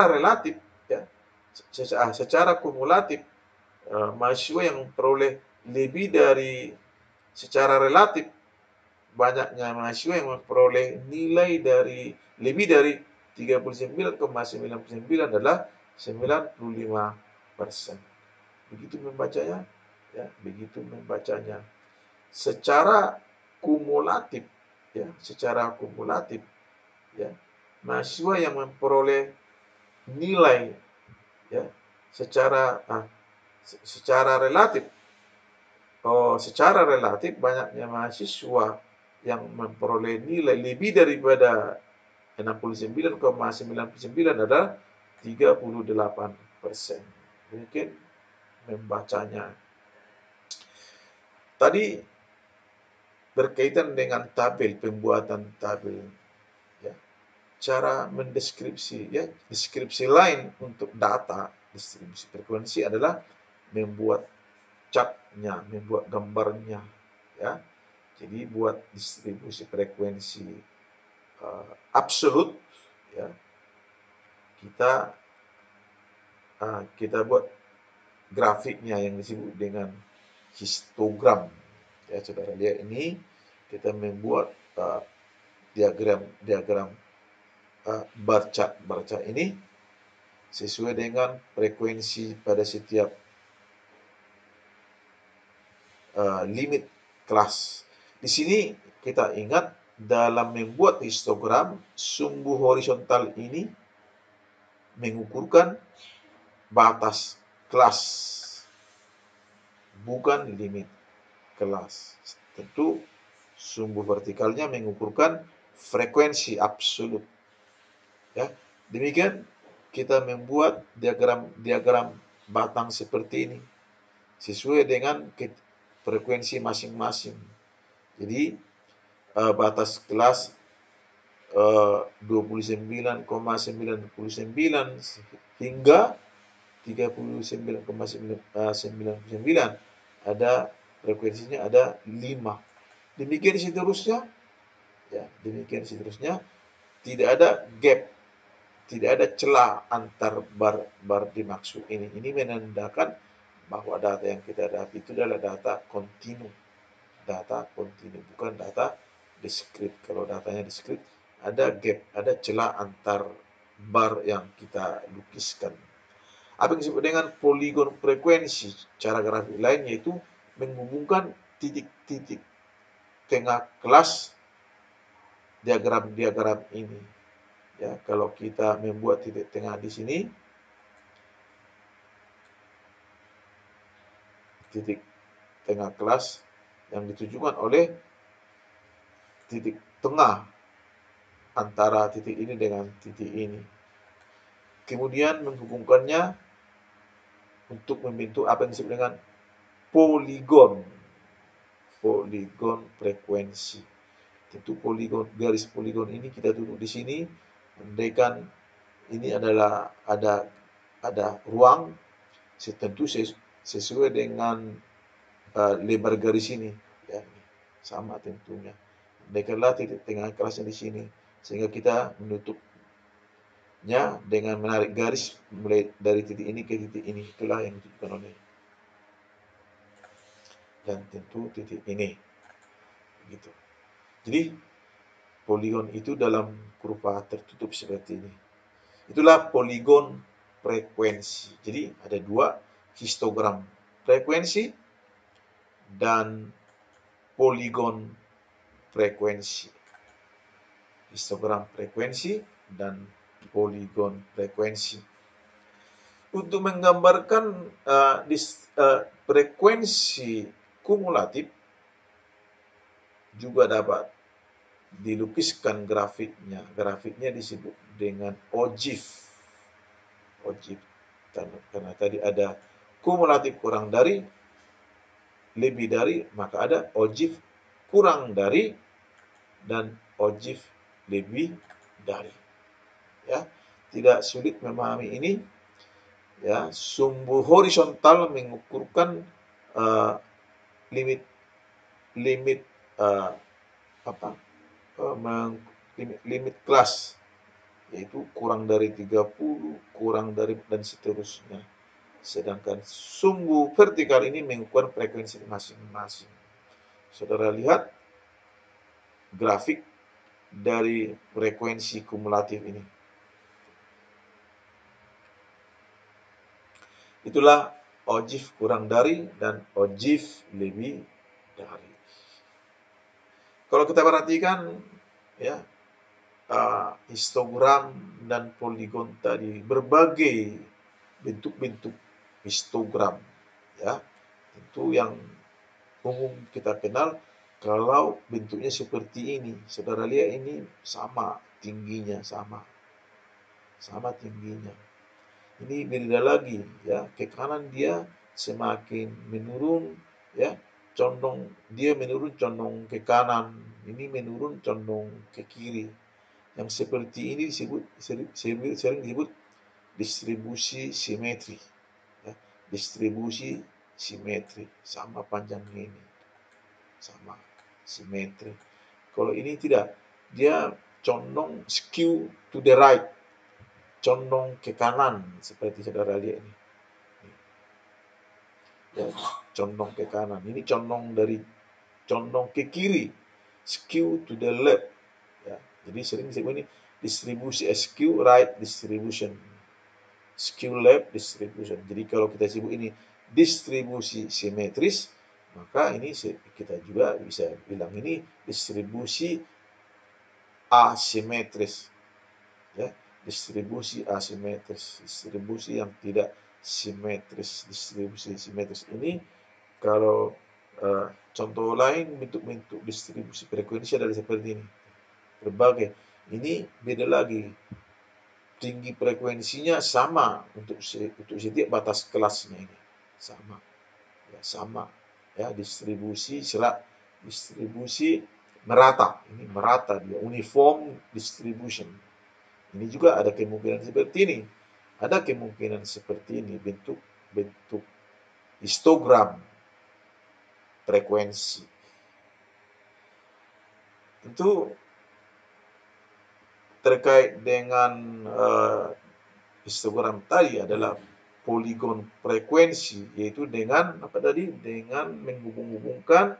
relatif, ya, secara kumulatif mahasiswa yang memperoleh lebih dari, secara relatif banyaknya mahasiswa yang memperoleh nilai dari lebih dari 39,99 adalah 95%. Begitu membacanya, ya, begitu membacanya. Secara kumulatif, ya, mahasiswa yang memperoleh nilai, ya, secara relatif banyaknya mahasiswa yang memperoleh nilai lebih daripada 69,99 adalah 38%. Mungkin membacanya. Tadi berkaitan dengan tabel, pembuatan tabel, ya. Cara mendeskripsi, ya, deskripsi lain untuk data distribusi frekuensi adalah membuat chartnya, membuat gambarnya, ya. Jadi buat distribusi frekuensi absolut, ya, kita buat grafiknya yang disebut dengan histogram. Ya, saudara lihat ini, kita membuat diagram bar chart ini sesuai dengan frekuensi pada setiap limit kelas. Di sini kita ingat, dalam membuat histogram, sumbu horizontal ini mengukurkan batas kelas, bukan limit kelas. Tentu sumbu vertikalnya mengukurkan frekuensi absolut. Ya, demikian kita membuat diagram batang seperti ini sesuai dengan frekuensi masing-masing. Jadi batas kelas 29,99 hingga 39,99, ada frekuensinya ada 5. Demikian seterusnya, ya, tidak ada gap, tidak ada celah antar bar dimaksud ini. Ini menandakan bahwa data yang kita dapat itu adalah data kontinu, bukan data diskrit. Kalau datanya diskrit, ada gap, ada celah antar bar yang kita lukiskan. Apa yang disebut dengan poligon frekuensi, cara grafik lain yaitu menghubungkan titik-titik tengah kelas diagram ini. Ya, kalau kita membuat titik tengah di sini, titik tengah kelas yang ditujukan oleh titik tengah antara titik ini dengan titik ini. Kemudian menghubungkannya untuk membentuk apa yang disebut dengan poligon frekuensi. Tentu garis poligon ini kita duduk di sini, andaikan ini adalah ada ruang, tentu sesuai dengan lebar garis ini, ya, sama tentunya. dekatlah titik tengah kelasnya di sini, sehingga kita menutupnya dengan menarik garis mulai dari titik ini ke titik ini. Itulah yang ditunjukkan oleh, dan tentu titik ini, gitu. Jadi poligon itu dalam kurva tertutup seperti ini. Itulah poligon frekuensi. Jadi ada dua, histogram frekuensi dan poligon frekuensi. Histogram frekuensi dan poligon frekuensi. Untuk menggambarkan frekuensi kumulatif juga dapat dilukiskan grafiknya. Grafiknya disebut dengan ogive. Ogive. Karena tadi ada kumulatif kurang dari, lebih dari, maka ada ogive kurang dari dan ogive lebih dari. Ya, tidak sulit memahami ini. Ya, sumbu horizontal mengukurkan limit limit kelas, yaitu kurang dari 30, kurang dari, dan seterusnya. Sedangkan sumbu vertikal ini mengukur frekuensi masing-masing. Saudara lihat grafik dari frekuensi kumulatif ini. Itulah ogive kurang dari dan ogive lebih dari. Kalau kita perhatikan, ya, histogram dan poligon tadi, berbagai bentuk-bentuk histogram, ya, itu yang umum kita kenal. Kalau bentuknya seperti ini, saudara lihat ini sama tingginya, sama tingginya. Ini beda lagi, ya, ke kanan dia semakin menurun, ya, dia menurun condong ke kanan, ini menurun condong ke kiri. Yang seperti ini sering disebut distribusi simetri, ya. Distribusi simetri, sama panjangnya ini, sama simetri. Kalau ini tidak, dia condong skew to the right, condong ke kanan, seperti saudara lihat ini. Ya, condong ke kanan. Ini condong ke kiri, skew to the left. Ya, jadi sering disebut ini distribusi skew right distribution, skew left distribution. Jadi kalau kita sebut ini distribusi simetris, maka ini kita juga bisa bilang ini distribusi asimetris. Ya, distribusi asimetris, distribusi yang tidak simetris. Distribusi simetris ini, kalau contoh lain bentuk-bentuk distribusi frekuensi adalah seperti ini. Berbagai. Ini beda lagi. Tinggi frekuensinya sama untuk setiap batas kelasnya ini. Sama. Ya, sama. Ya, distribusi merata. Ini merata dia, uniform distribution. Ini juga ada kemungkinan seperti ini. Ada kemungkinan seperti ini, bentuk histogram frekuensi. Itu terkait dengan histogram tadi adalah poligon frekuensi, yaitu dengan apa tadi? Dengan menghubung-hubungkan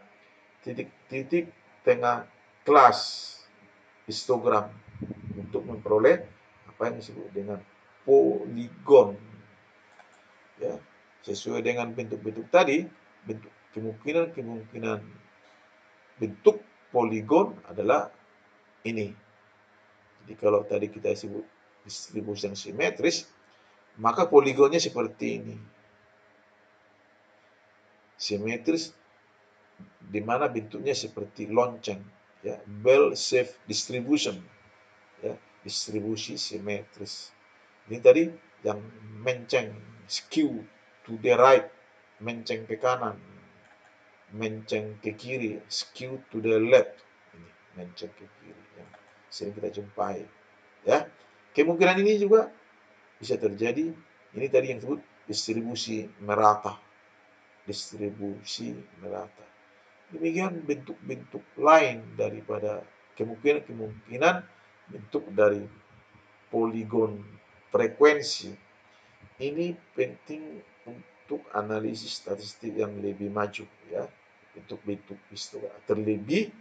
titik-titik tengah kelas histogram untuk memperoleh apa yang disebut dengan poligon. Ya, sesuai dengan bentuk-bentuk tadi, kemungkinan bentuk poligon adalah ini. Jadi kalau tadi kita sebut distribusi yang simetris, maka poligonnya seperti ini. Simetris di mana bentuknya seperti lonceng, ya, bell-shaped distribution, ya, distribusi simetris. Ini tadi yang menceng, skew to the right, menceng ke kanan, menceng ke kiri, skew to the left. Ini menceng ke kiri yang sering kita jumpai, ya. Kemungkinan ini juga bisa terjadi. Ini tadi yang disebut distribusi merata. Distribusi merata. Demikian bentuk-bentuk lain daripada kemungkinan bentuk dari poligon frekuensi. Ini penting untuk analisis statistik yang lebih maju ya, bentuk-bentuk histogram. Terlebih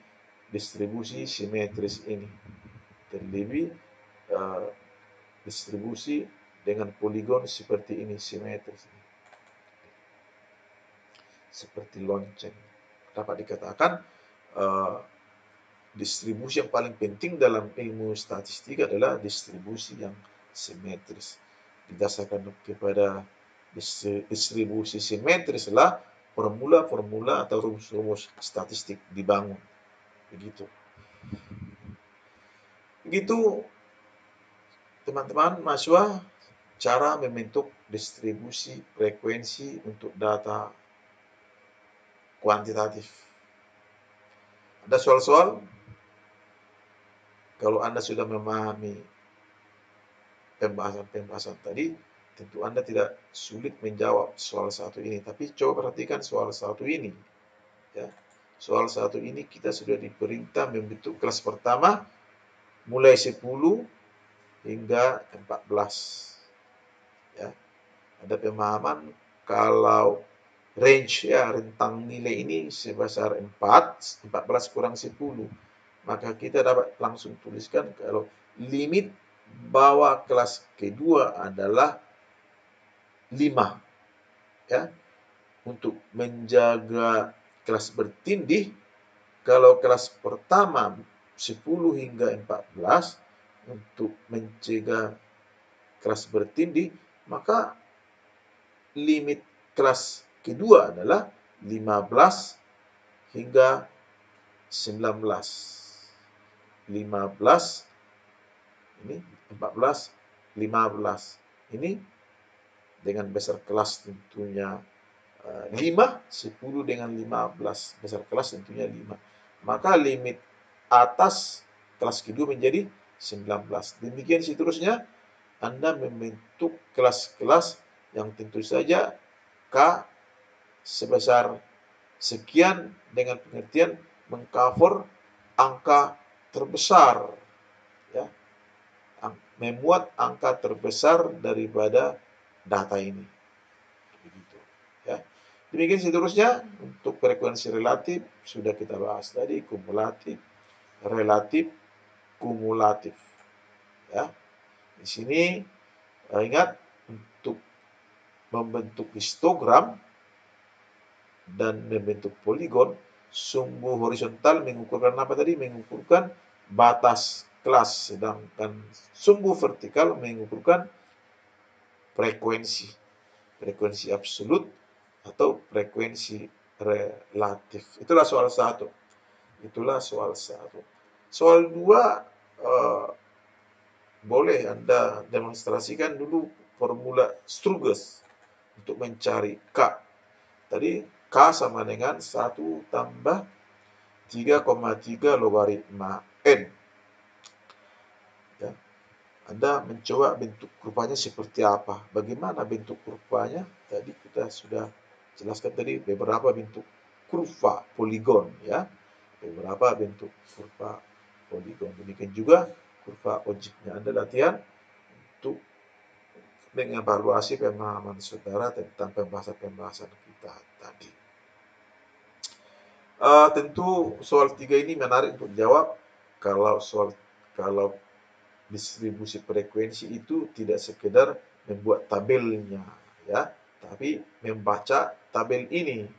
distribusi simetris ini, terlebih distribusi dengan poligon seperti ini, simetris, seperti lonceng. Dapat dikatakan distribusi yang paling penting dalam ilmu statistik adalah distribusi yang simetris. Didasarkan kepada distribusi simetris lah formula-formula atau rumus-rumus statistik dibangun. Begitu. Begitu teman-teman mahasiswa cara membentuk distribusi frekuensi untuk data kuantitatif. Ada soal-soal? Kalau Anda sudah memahami pembahasan tadi, tentu Anda tidak sulit menjawab soal satu ini. Tapi coba perhatikan soal satu ini. Ya. Soal satu ini kita sudah diperintah membentuk kelas pertama mulai 10 hingga 14. Ya. Ada pemahaman kalau range ya, rentang nilai ini sebesar 4, 14 kurang 10. Maka kita dapat langsung tuliskan kalau limit bawah kelas kedua adalah 5. Ya. Untuk menjaga kelas bertindih, kalau kelas pertama 10 hingga 14 untuk mencegah kelas bertindih, maka limit kelas kedua adalah 15 hingga 19. 15 ini 14, 15. Ini dengan besar kelas tentunya 5, 10 dengan 15. Besar kelas tentunya 5. Maka limit atas kelas kedua menjadi 19. Demikian seterusnya, Anda membentuk kelas-kelas yang tentu saja K sebesar sekian dengan pengertian mengcover angka terbesar, ya, memuat angka terbesar daripada data ini. Begitu, ya. Demikian seterusnya untuk frekuensi relatif sudah kita bahas tadi, kumulatif, relatif, kumulatif. Ya, di sini ingat untuk membentuk histogram dan membentuk poligon, sumbu horizontal mengukurkan apa tadi? Mengukurkan batas kelas, sedangkan sumbu vertikal mengukurkan frekuensi, frekuensi absolut atau frekuensi relatif. Itulah soal satu. Soal dua, boleh Anda demonstrasikan dulu formula Strugos untuk mencari K. Tadi K sama dengan 1 tambah 3,3 logaritma N. Ya. Anda mencoba bentuk kurvanya seperti apa. Bagaimana bentuk kurvanya? Tadi kita sudah jelaskan tadi beberapa bentuk kurva poligon, ya. Beberapa bentuk kurva poligon. Demikian juga kurva ojeknya. Anda latihan untuk mengevaluasi pemahaman saudara tentang pembahasan-pembahasan kita tadi. Tentu soal 3 ini menarik untuk jawab. Kalau distribusi frekuensi itu tidak sekedar membuat tabelnya, ya, tapi membaca tabel ini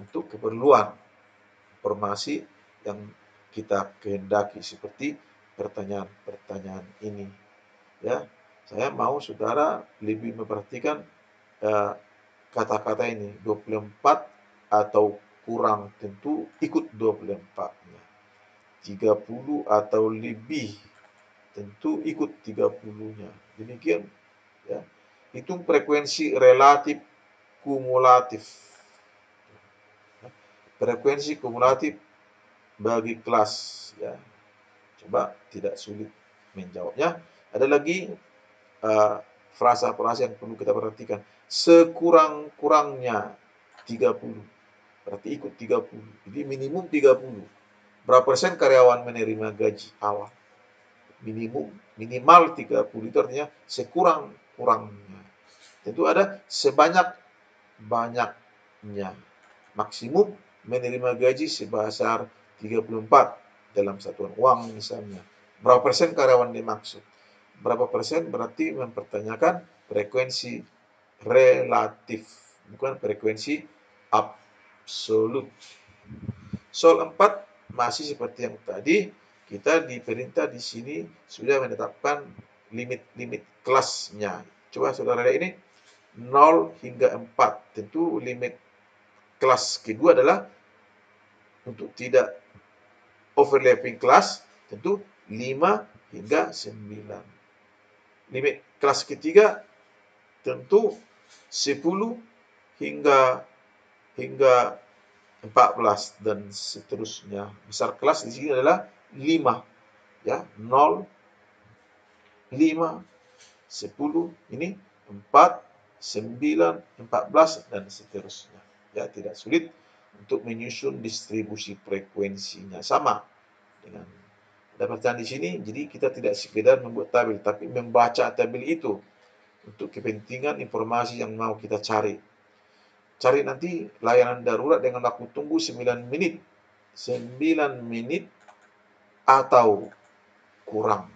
untuk keperluan informasi yang kita kehendaki, seperti pertanyaan-pertanyaan ini, ya. Saya mau saudara lebih memperhatikan kata-kata ini, 24 atau kurang, tentu ikut 24-nya. 30 atau lebih, tentu ikut 30-nya. Demikian, ya. Hitung frekuensi relatif kumulatif. Frekuensi kumulatif bagi kelas, ya. Coba tidak sulit menjawabnya. Ada lagi frasa-frasa yang perlu kita perhatikan. Sekurang-kurangnya 30. berarti ikut 30. Jadi minimum 30. Berapa persen karyawan menerima gaji awal? Minimal 30 itu artinya sekurang-kurangnya. Tentu ada sebanyak-banyaknya. Maksimum menerima gaji sebesar 34 dalam satuan uang misalnya. Berapa persen karyawan dimaksud? Berapa persen berarti mempertanyakan frekuensi relatif, bukan frekuensi absolut. Soal 4 masih seperti yang tadi, kita diperintah di sini sudah menetapkan limit-limit kelasnya. Coba saudara lihat ini 0 hingga 4. Tentu limit kelas kedua adalah untuk tidak overlapping kelas, tentu 5 hingga 9. Limit kelas ketiga tentu 10 hingga 14 dan seterusnya. Besar kelas di sini adalah 5, ya, 0, 5, 10, ini 4, 9, 14 dan seterusnya. Ya, tidak sulit untuk menyusun distribusi frekuensinya, sama dengan dapatkan di sini. Jadi kita tidak sekedar membuat tabel, tapi membaca tabel itu untuk kepentingan informasi yang mau kita cari. Cari nanti layanan darurat dengan waktu tunggu 9 menit. 9 menit atau kurang.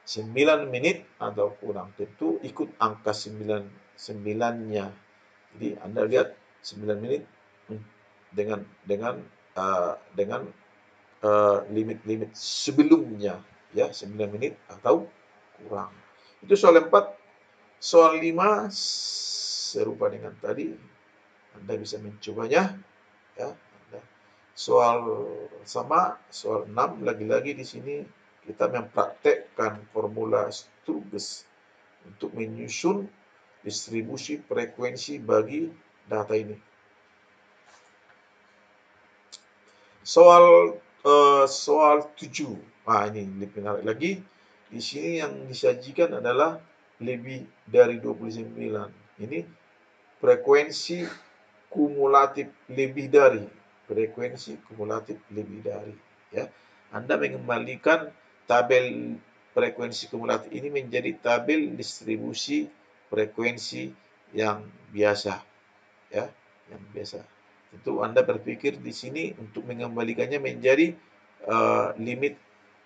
9 menit atau kurang. Tentu ikut angka 9-nya. Jadi Anda lihat 9 menit dengan limit-limit sebelumnya, ya, 9 menit atau kurang. Itu soal 4. Soal 5 serupa dengan tadi. Anda bisa mencobanya, ya. Soal 6 lagi-lagi di sini kita mempraktekkan formula Sturges untuk menyusun distribusi frekuensi bagi data ini. Soal 7. Nah, ini lebih menarik lagi. Di sini yang disajikan adalah lebih dari 29. Ini frekuensi kumulatif lebih dari. Frekuensi kumulatif lebih dari, ya. Anda mengembalikan tabel frekuensi kumulatif ini menjadi tabel distribusi frekuensi yang biasa, ya, yang biasa. Tentu Anda berpikir di sini untuk mengembalikannya menjadi limit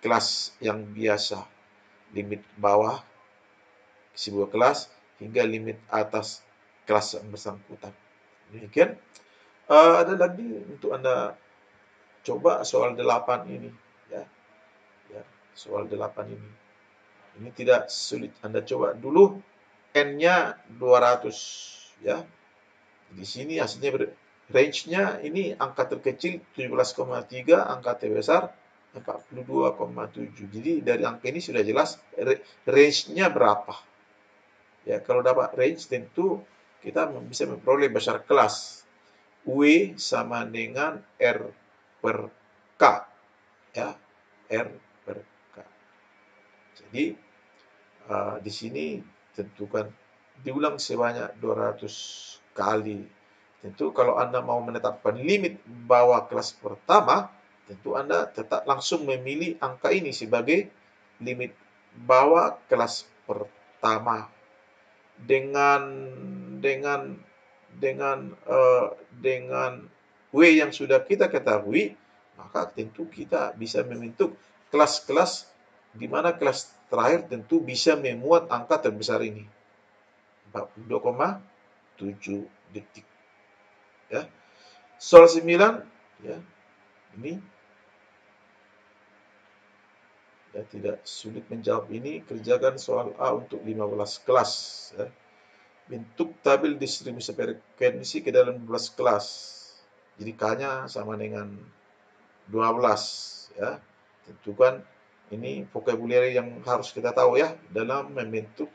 kelas yang biasa, limit bawah sebuah kelas hingga limit atas kelas yang bersangkutan. Demikian. Ada lagi untuk Anda coba soal 8 ini, ya. Ya, soal 8 ini. Ini tidak sulit. Anda coba dulu N-nya 200, ya. Di sini hasilnya range-nya ini angka terkecil 17,3, angka terbesar 42,7. Jadi dari angka ini sudah jelas range-nya berapa. Ya, kalau dapat range tentu kita bisa memperoleh besar kelas. W sama dengan R per K, ya, R per K. Jadi di sini tentukan diulang sebanyak 200 kali. Tentu kalau Anda mau menetapkan limit bawah kelas pertama, tentu Anda tetap langsung memilih angka ini sebagai limit bawah kelas pertama. Dengan W yang sudah kita ketahui, maka tentu kita bisa membentuk kelas-kelas di mana kelas terakhir tentu bisa memuat angka terbesar ini, 42,7 detik. Ya. Soal 9, ya. Ini ya, tidak sulit menjawab ini. Kerjakan soal A untuk 15 kelas, ya. Bentuk tabel distribusi frekuensi ke dalam 12 kelas. Jadi K-nya sama dengan 12, ya. Tentukan ini vocabulary yang harus kita tahu, ya, dalam membentuk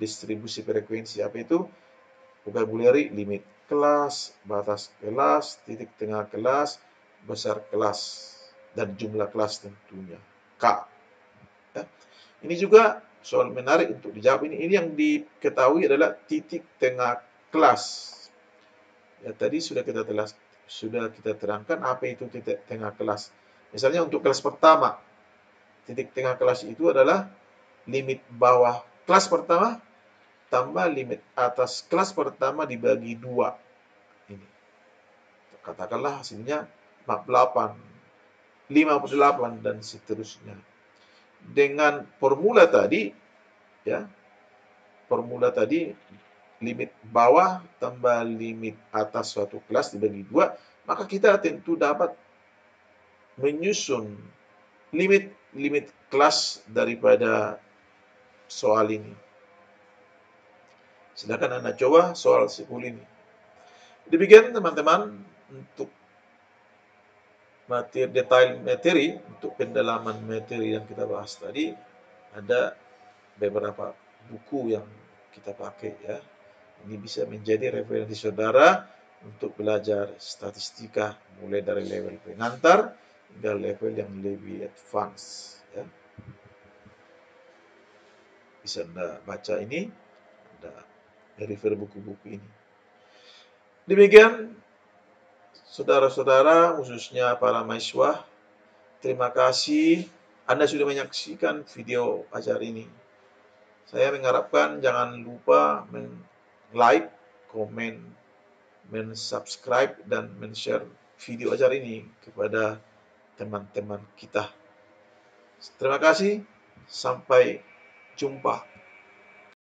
distribusi frekuensi. Apa itu? Vocabulary: limit kelas, batas kelas, titik tengah kelas, besar kelas, dan jumlah kelas tentunya. K. Ya. Ini juga soal menarik untuk dijawab ini. Ini yang diketahui adalah titik tengah kelas. Ya, tadi sudah kita terangkan apa itu titik tengah kelas. Misalnya untuk kelas pertama, titik tengah kelas itu adalah limit bawah kelas pertama tambah limit atas kelas pertama dibagi 2. Ini. Katakanlah hasilnya 48, 58 dan seterusnya. Dengan formula tadi, ya, formula tadi limit bawah tambah limit atas suatu kelas dibagi 2, maka kita tentu dapat menyusun limit kelas daripada soal ini. Silakan Anda coba soal 10 ini. Demikian teman-teman untuk detail materi, untuk pendalaman materi yang kita bahas tadi, ada beberapa buku yang kita pakai ya. Ini bisa menjadi referensi saudara untuk belajar statistika mulai dari level pengantar hingga level yang lebih advance ya. Bisa Anda baca ini, Anda refer buku-buku ini. Demikian saudara-saudara, khususnya para mahasiswa, terima kasih Anda sudah menyaksikan video ajar ini. Saya mengharapkan jangan lupa like, komen, subscribe dan share video ajar ini kepada teman-teman kita. Terima kasih, sampai jumpa.